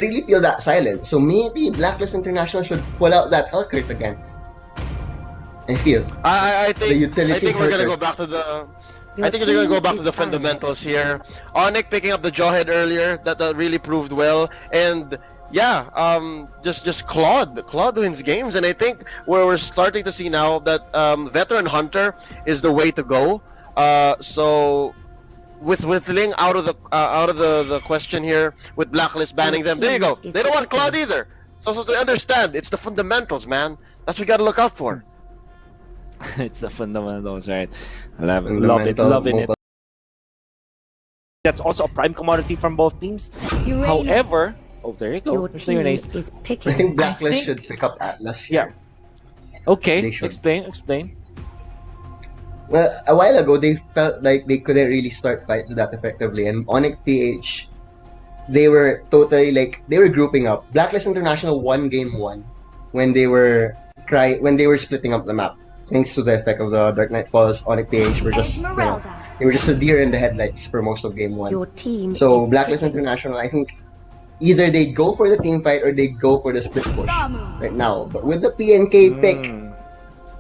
really feel that silence. So maybe Blacklist International should pull out that Hellcurt again. I feel. I think we're gonna Hellcurt. go back to the. I think they're gonna go back to the fundamentals here. ONIC picking up the Jawhead earlier, that really proved well, and yeah, just Claude wins games, and I think we're starting to see now that Veteran Hunter is the way to go. So with Ling out of the question here, with Blacklist banning them, there you go. They don't want Claude either. So to understand, it's the fundamentals, man. That's what we gotta look out for. It's the fundamentals, right? Loving it. That's also a prime commodity from both teams. However, oh, there you go. Your team is picking. I think Blacklist should pick up Atlas here. Yeah. Okay, explain. Well, a while ago, they felt like they couldn't really start fights that effectively, and ONIC PH, they were totally they were grouping up. Blacklist International won game 1 when they were splitting up the map. Thanks to the effect of the Dark Knight Falls, ONIC PH were just they were just a deer in the headlights for most of game 1. Your team So is Blacklist picking. International, I think either they go for the team fight or they go for the split push right now. But with the PNK pick,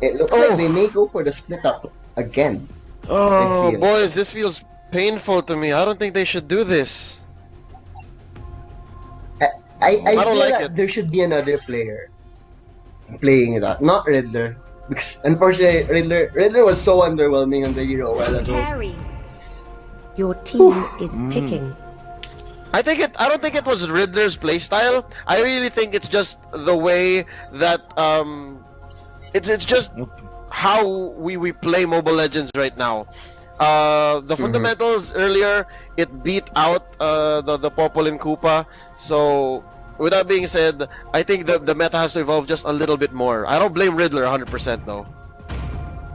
it looks like they may go for the split up again. Oh boys, this feels painful to me. I don't think they should do this. I don't feel like that it. there should be another player playing that, not Riddler. Because unfortunately, Riddler was so underwhelming on the Hero a while ago. Your team is picking. I don't think it was Riddler's playstyle. I really think it's just the way that it's just how we play Mobile Legends right now. The fundamentals earlier, it beat out the Popolin Koopa. So with that being said, I think the meta has to evolve just a little bit more. I don't blame Riddler 100% though.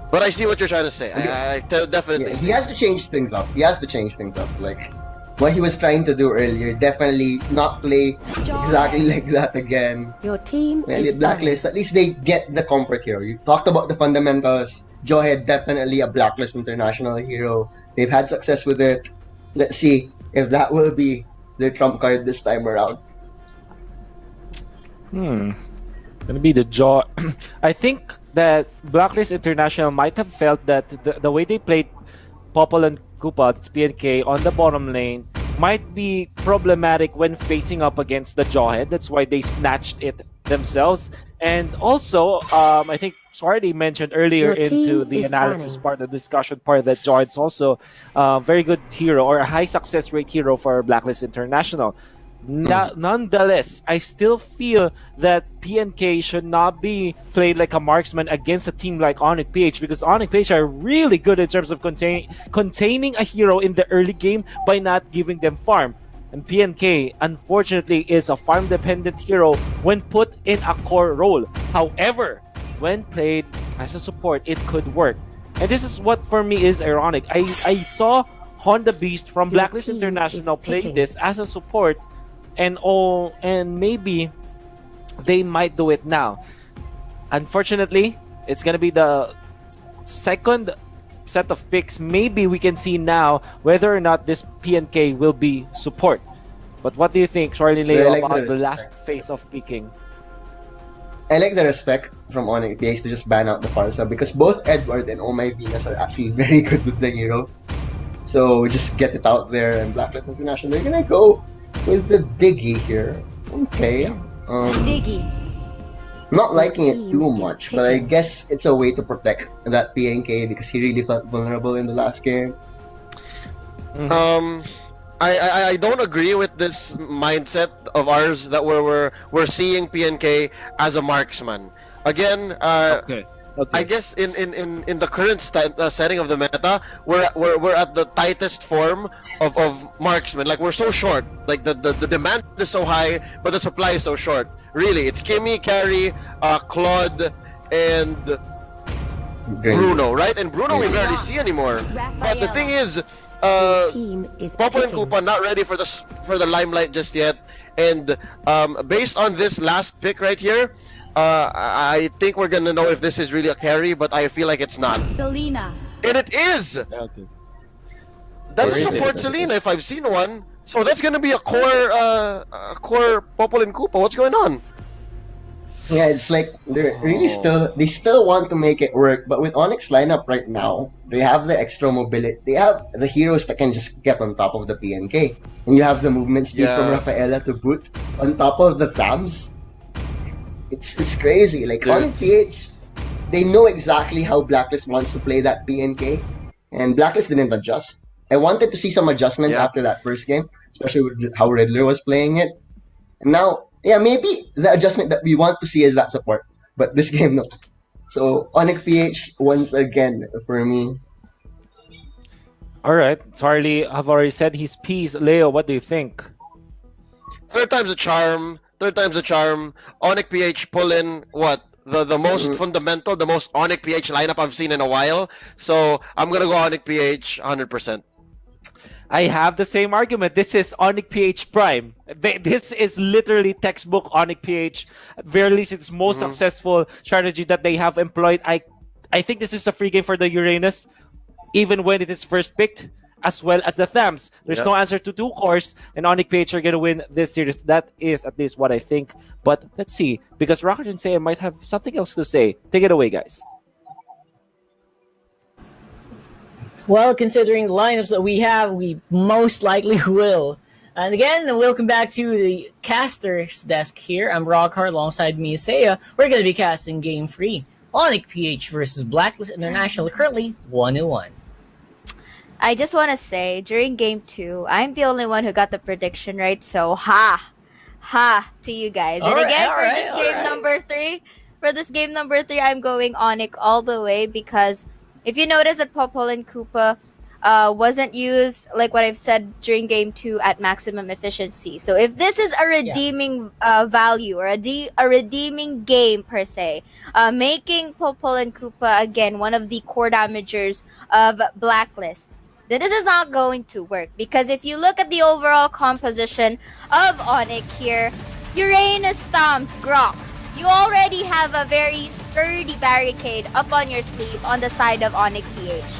But I see what you're trying to say. I definitely Yeah, see. he has to change things up. Like what he was trying to do earlier, definitely not play exactly like that again. Your team Well, is Blacklist, at least they get the comfort hero. You talked about the fundamentals. Jawhead, definitely a Blacklist International hero. They've had success with it. Let's see if that will be their trump card this time around. Gonna be the jaw. I think that Blacklist International might have felt that the way they played Popol and Koopa, that's PNK, on the bottom lane might be problematic when facing up against the Jawhead. That's why they snatched it themselves. And also, I think Swarty mentioned earlier Your team into the is analysis banning. part, the discussion part, that Jawhead's also a very good hero or a high success rate hero for Blacklist International. Nonetheless, I still feel that PNK should not be played like a marksman against a team like ONIC PH, because ONIC PH are really good in terms of containing a hero in the early game by not giving them farm. And PNK, unfortunately, is a farm-dependent hero when put in a core role. However, when played as a support, it could work. And this is what for me is ironic. I saw Honda Beast from Your Blacklist team International is play picking. this as a support, and maybe they might do it now. Unfortunately, it's gonna be the second set of picks. Maybe we can see now whether or not this PNK will be support. But what do you think, Charlie Leo, I like about the the last phase of picking? I like the respect from ONIC PH to just ban out the Farsa, because both Edward and Oh My Venus are actually very good with the hero. So just get it out there, and Blacklist International, they're gonna go with the Diggy here. Okay. Diggy. Not liking it team too is much, but I picking. guess it's a way to protect that PNK because he really felt vulnerable in the last game. I don't agree with this mindset of ours that we're seeing PNK as a marksman. Again, Okay. I guess in the current setting of the meta, we're at the tightest form of marksman. Like, we're so short. Like the demand is so high, but the supply is so short. Really, it's Kimmy, Carrie, Claude, and Great. Bruno, right? And Bruno we barely see anymore. But the thing is, Your team is Popo and picking. Koopa not ready for the limelight just yet. And based on this last pick right here, I think we're gonna know if this is really a carry, but I feel like it's not. Selena. And it is! Okay. That's Or a is it? support Selena if I've seen one. So that's gonna be a core Popol and Koopa. What's going on? Yeah, it's like they're really they still want to make it work, but with Onyx lineup right now, they have the extra mobility. They have the heroes that can just get on top of the PNK, and you have the movement speed from Yeah. Rafaela to boot on top of the Thams. It's crazy. Like Dude. Onyx PH, they know exactly how Blacklist wants to play that PNK, and Blacklist didn't adjust. I wanted to see some adjustment Yeah. after that first game, especially with how Riddler was playing it. And now, yeah, maybe the adjustment that we want to see is that support. But this game, no. So, ONIC PH, once again, for me. All right. Charlie have already said his piece. Leo, what do you think? Third time's a charm. ONIC PH pull in what? The most fundamental, the most ONIC PH lineup I've seen in a while. So I'm gonna go ONIC PH 100%. I have the same argument. This is ONIC PH Prime. This is literally textbook ONIC PH. At very least, it's most successful strategy that they have employed. I think this is a free game for the Uranus, even when it is first picked, as well as the Thams. There's no answer to 2 cores, and ONIC PH are going to win this series. That is at least what I think. But let's see, because Rocket and Saya might have something else to say. Take it away, guys. Well, considering the lineups that we have, we most likely will. And again, welcome back to the caster's desk here. I'm Rockhart alongside me, Saya. We're going to be casting Game 3. ONIC PH versus BLACKLIST International, currently 1-1. I just want to say, during Game 2, I'm the only one who got the prediction right, so ha to you guys. And again, for this game number 3, I'm going ONIC all the way because if you notice that Popol and Koopa wasn't used, like what I've said, during Game 2 at maximum efficiency. So if this is a redeeming value or a redeeming game per se, making Popol and Koopa, again, one of the core damagers of Blacklist, then this is not going to work. Because if you look at the overall composition of ONIC here, Uranus, Thams, Grok, you already have a very sturdy barricade up on your sleeve on the side of ONIC PH.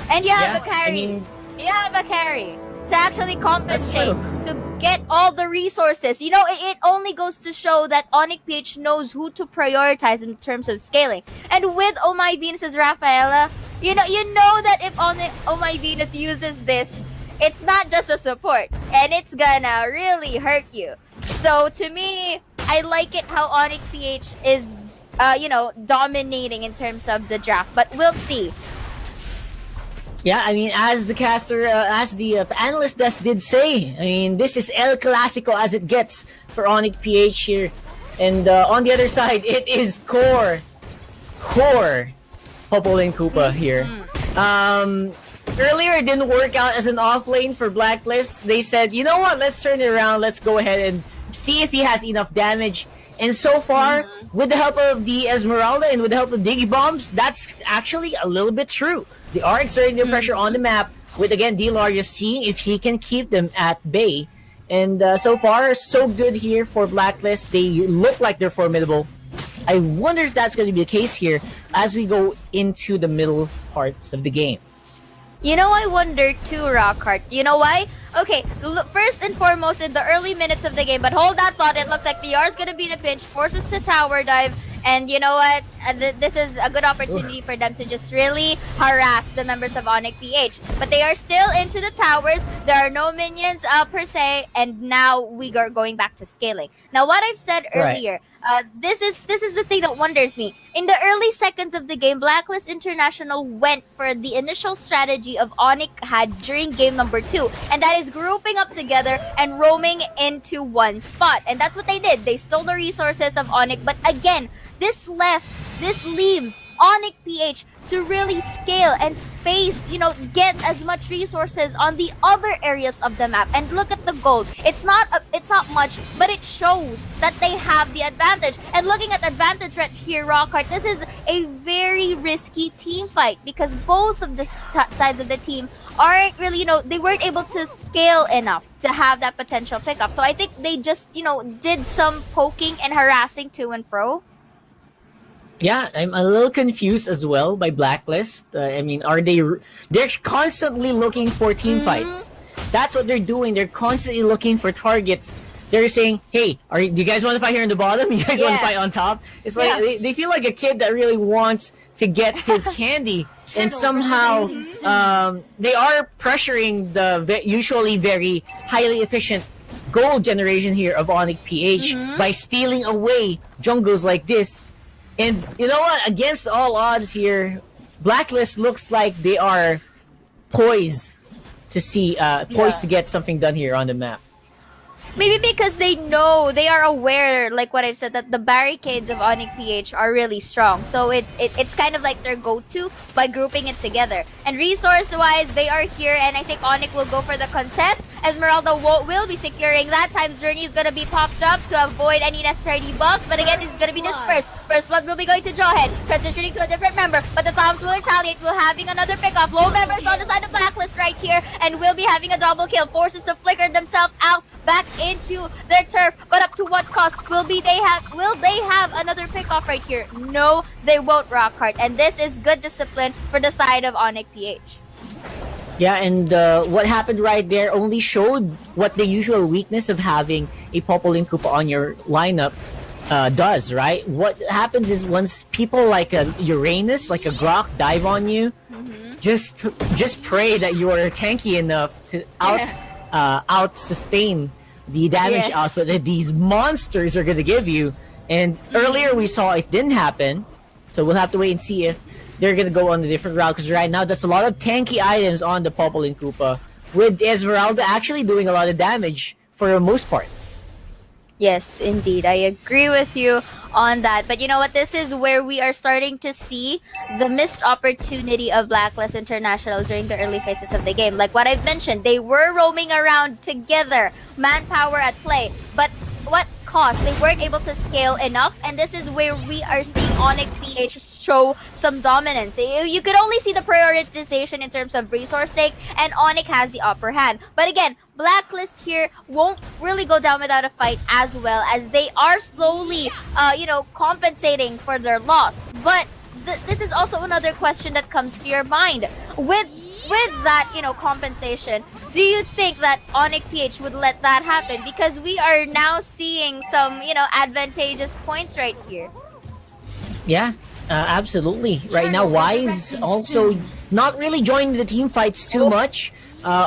And you have a carry. You have a carry to actually compensate, to get all the resources. You know, it only goes to show that ONIC PH knows who to prioritize in terms of scaling. And with Oh My Venus's Rafaela, you know that if Oh My Venus uses this, it's not just a support, and it's gonna really hurt you. So to me, I like it how ONIC PH is, dominating in terms of the draft, but we'll see. Yeah, I mean, as the caster, as the analyst desk did say, I mean, this is El Clasico as it gets for ONIC PH here. And on the other side, it is core Popol and Koopa here. Earlier, it didn't work out as an off lane for Blacklist. They said, you know what, let's turn it around. Let's go ahead and see if he has enough damage. And so far, with the help of the Esmeralda and with the help of Diggy Bombs, that's actually a little bit true. They are exerting their pressure on the map with, again, D-Lar just seeing if he can keep them at bay. And so far, so good here for Blacklist. They look like they're formidable. I wonder if that's going to be the case here as we go into the middle parts of the game. You know, I wonder too, Rockhart. You know why? Okay, first and foremost, in the early minutes of the game, but hold that thought, it looks like PR is going to be in a pinch, forces to tower dive, and you know what? This is a good opportunity for them to just really harass the members of ONIC PH. But they are still into the towers, there are no minions per se, and now we are going back to scaling. Now, what I've said earlier, this is the thing that wonders me. In the early seconds of the game, Blacklist International went for the initial strategy of ONIC had during game number 2, and that is grouping up together and roaming into one spot. And that's what they did. They stole the resources of ONIC, but again, this leaves ONIC PH to really scale and space, get as much resources on the other areas of the map. And look at the gold. It's not much, but it shows that they have the advantage. And looking at advantage right here, Rockhart, this is a very risky team fight because both of the sides of the team aren't really, they weren't able to scale enough to have that potential pickup. So I think they just, did some poking and harassing to and fro. Yeah, I'm a little confused as well by Blacklist. I mean, they're constantly looking for team fights. That's what they're doing. They're constantly looking for targets. They're saying, hey, do you guys want to fight here in the bottom? You guys want to fight on top? It's like they feel like a kid that really wants to get his candy. And somehow they are pressuring the usually very highly efficient gold generation here of ONIC PH by stealing away jungles like this. And you know what? Against all odds here, Blacklist looks like they are poised to get something done here on the map. Maybe because they know, they are aware, like what I've said, that the barricades of ONIC PH are really strong. So it's kind of like their go-to by grouping it together. And resource-wise, they are here, and I think ONIC will go for the contest. Esmeralda will be securing that. Time's Journey is going to be popped up to avoid any necessary debuffs. But again, this is going to be dispersed. First Blood will be going to Jawhead, transitioning to a different member. But the Thams will retaliate, will having another pick-off. Low members on the side of Blacklist right here, and will be having a double kill. Forces to flicker themselves out back into their turf, but up to what cost? Will they have another pick-off right here? No, they won't, Rockhart. And this is good discipline for the side of ONIC PH. Yeah, and what happened right there only showed what the usual weakness of having a Popolin Koopa on your lineup does, right? What happens is once people like a Uranus, like a Grok dive on you, just pray that you are tanky enough to out sustain the damage output that these monsters are going to give you. And earlier we saw it didn't happen, so we'll have to wait and see if they're going to go on a different route, because right now that's a lot of tanky items on the Popolin Koopa, with Esmeralda actually doing a lot of damage for the most part. Yes, indeed. I agree with you on that. But you know what? This is where we are starting to see the missed opportunity of Blacklist International during the early phases of the game. Like what I've mentioned, they were roaming around together, manpower at play. But what cost? They weren't able to scale enough, and this is where we are seeing ONIC PH show some dominance. You could only see the prioritization in terms of resource stake, and ONIC has the upper hand. But again, Blacklist here won't really go down without a fight, as well as they are slowly, compensating for their loss. But this is also another question that comes to your mind. With that, compensation, do you think that ONIC PH would let that happen? Because we are now seeing some, advantageous points right here. Yeah, absolutely. Right now, Wise also not really joining the team fights too much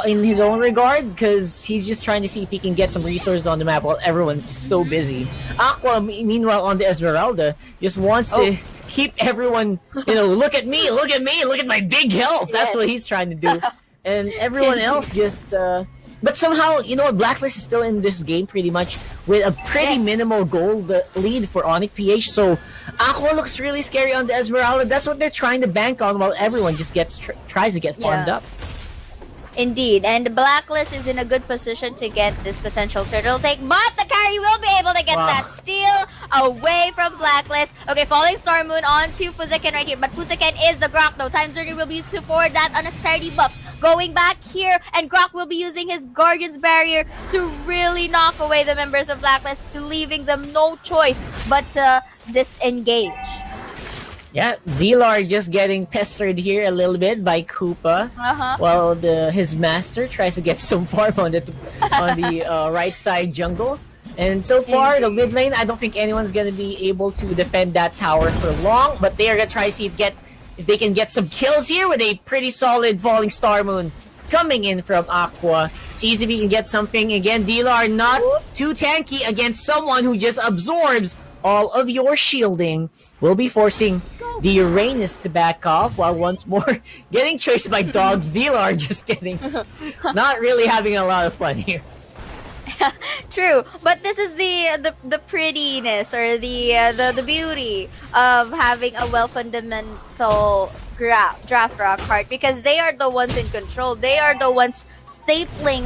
in his own regard, because he's just trying to see if he can get some resources on the map while everyone's just so busy. Aqua, meanwhile, on the Esmeralda, just wants to keep everyone, look at me, look at my big health. That's what he's trying to do. And everyone else just, but somehow, Blacklist is still in this game pretty much with a pretty minimal gold lead for ONIC PH. So Aqua looks really scary on the Esmeralda. That's what they're trying to bank on, while everyone just tries to get farmed up. Indeed, and Blacklist is in a good position to get this potential turtle take, but the carry will be able to get that steal away from Blacklist. Okay, Falling Star Moon on to Fuzaken right here, but Fuzaken is the Grok though. Time Journey will be used to forward that unnecessary debuffs. Going back here, and Grok will be using his Guardian's Barrier to really knock away the members of Blacklist, to leaving them no choice but to disengage. Yeah, Dilar just getting pestered here a little bit by Koopa, while his master tries to get some farm on the right side jungle. And so far, the mid lane, I don't think anyone's gonna be able to defend that tower for long. But they are gonna try to see if they can get some kills here with a pretty solid Falling Star Moon coming in from Aqua. Sees if he can get something. Again, Dilar not too tanky against someone who just absorbs all of your shielding. Will be forcing the Uranus to back off, while once more getting chased by dogs. Dilar just not really having a lot of fun here. True, but this is the prettiness, or the beauty of having a well-fundamental draft rock card, because they are the ones in control. They are the ones stapling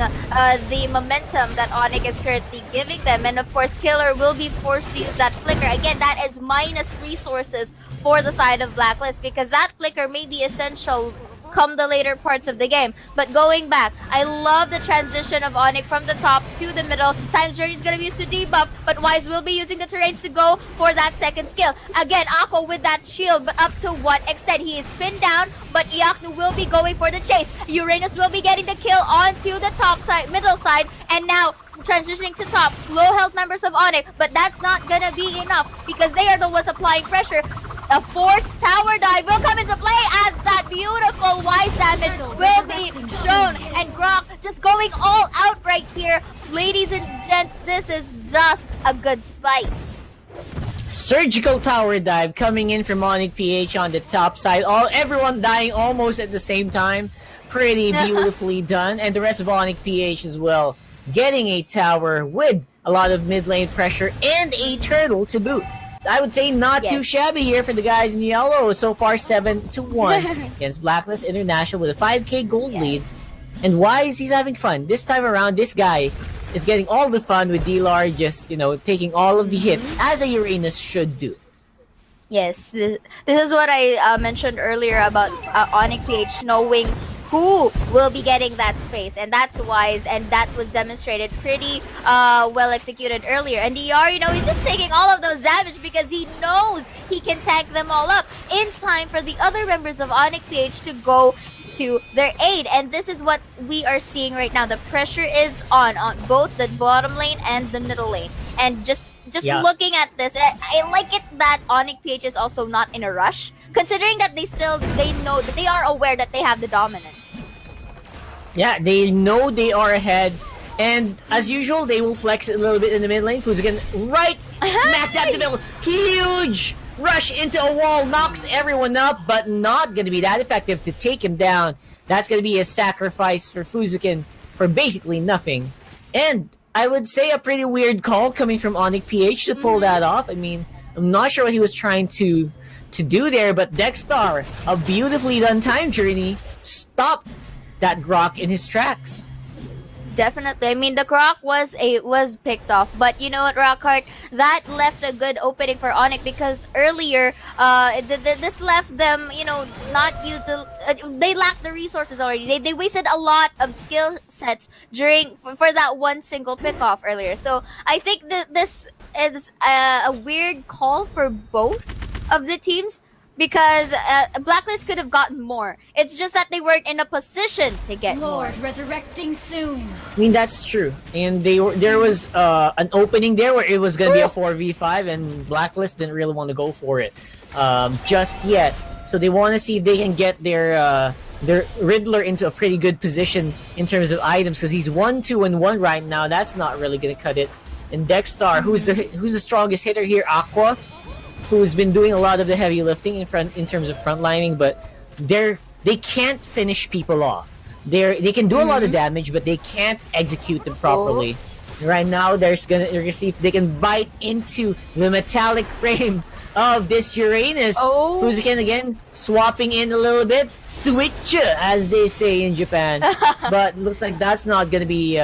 the momentum that ONIC is currently giving them. And of course, Killer will be forced to use that flicker. Again, that is minus resources for the side of Blacklist, because that flicker may be essential come the later parts of the game. But going back, I love the transition of ONIC from the top to the middle. Times Journey is going to be used to debuff, but Wise will be using the terrains to go for that second skill. Again, Ako with that shield, but up to what extent? He is pinned down, but Iaknu will be going for the chase. Uranus will be getting the kill onto the top side, middle side, and now transitioning to top, low health members of ONIC, but that's not gonna be enough because they are the ones applying pressure. A forced tower dive will come into play as that beautiful Wise damage will be shown, and Grok just going all out right here. Ladies and gents, this is just a good spice. Surgical tower dive coming in from ONIC PH on the top side. Everyone dying almost at the same time. Pretty beautifully done, and the rest of ONIC PH as well, getting a tower with a lot of mid lane pressure and a turtle to boot. So I would say not too shabby here for the guys in yellow. So far 7-1 against BLACKLIST International with a 5k gold lead. And Wise, he's having fun. This time around, this guy is getting all the fun with D-Lar just, taking all of the hits as a Uranus should do. Yes, this is what I mentioned earlier about ONIC PH knowing who will be getting that space, and that's Wise, and that was demonstrated pretty well executed earlier. And DR, he's just taking all of those damage because he knows he can tank them all up in time for the other members of ONIC PH to go to their aid. And this is what we are seeing right now. The pressure is on both the bottom lane and the middle lane. And just looking at this, I like it that ONIC PH is also not in a rush, considering that they know that they are aware that they have the dominance. Yeah, they know they are ahead, and as usual, they will flex it a little bit in the mid lane. Fuziken right smack dab in the middle. Huge rush into a wall, knocks everyone up, but not going to be that effective to take him down. That's going to be a sacrifice for Fuziken for basically nothing. And I would say a pretty weird call coming from ONIC PH to pull that off. I mean, I'm not sure what he was trying to do there, but Dexstar, a beautifully done time journey, stopped that Grok in his tracks. Definitely. I mean, the Grok was picked off, but you know what, Rockhart? That left a good opening for ONIC because earlier, this left them, not they lacked the resources already. They wasted a lot of skill sets for that one single pick-off earlier. So I think that this is a weird call for both of the teams, because BLACKLIST could have gotten more. It's just that they weren't in a position to get more. Resurrecting soon. I mean, that's true. And there was an opening there where it was going to be a 4v5, and BLACKLIST didn't really want to go for it just yet. So they want to see if they can get their Riddler into a pretty good position in terms of items, because he's 1-2-1 right now. That's not really going to cut it. And Dexstar, who's the strongest hitter here? Aqua, who's been doing a lot of the heavy lifting in terms of frontlining, but they can't finish people off. They can do a lot of damage, but they can't execute them properly. Right now, they're gonna see if they can bite into the metallic frame of this Uranus. Fuziken again swapping in a little bit, switch as they say in Japan. But looks like that's not gonna be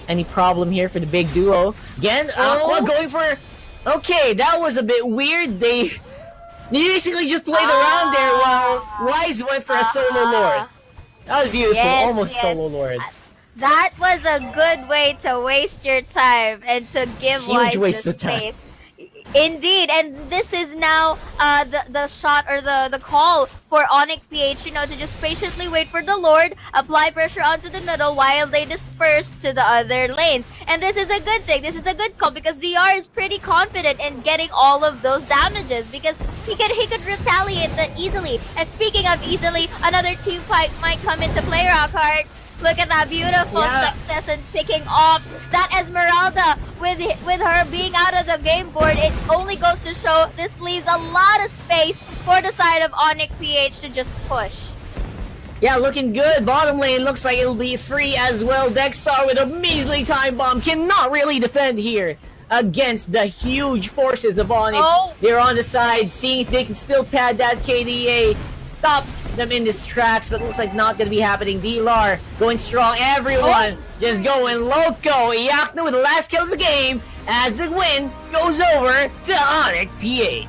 any problem here for the big duo. Again, Aqua going for. Okay, that was a bit weird. They basically just played around there while Wise went for a solo lord. That was beautiful, almost solo lord. That was a good way to waste your time and to give Wise the space. Indeed, and this is now the shot or the call for ONIC PH, to just patiently wait for the Lord, apply pressure onto the middle while they disperse to the other lanes. And this is a good thing. This is a good call because ZR is pretty confident in getting all of those damages because he could retaliate that easily. And speaking of easily, another team fight might come into play, Rockhart. Look at that beautiful success in picking offs. That Esmeralda, with her being out of the game board, it only goes to show this leaves a lot of space for the side of ONIC PH to just push. Yeah, looking good. Bottom lane looks like it'll be free as well. Dexstar with a measly time bomb cannot really defend here against the huge forces of ONIC. They're on the side, seeing if they can still pad that KDA. Stop them in this tracks, but looks like not gonna be happening. D-Lar going strong. Everyone just going loco. Iaknu with the last kill of the game as the win goes over to ONIC PH.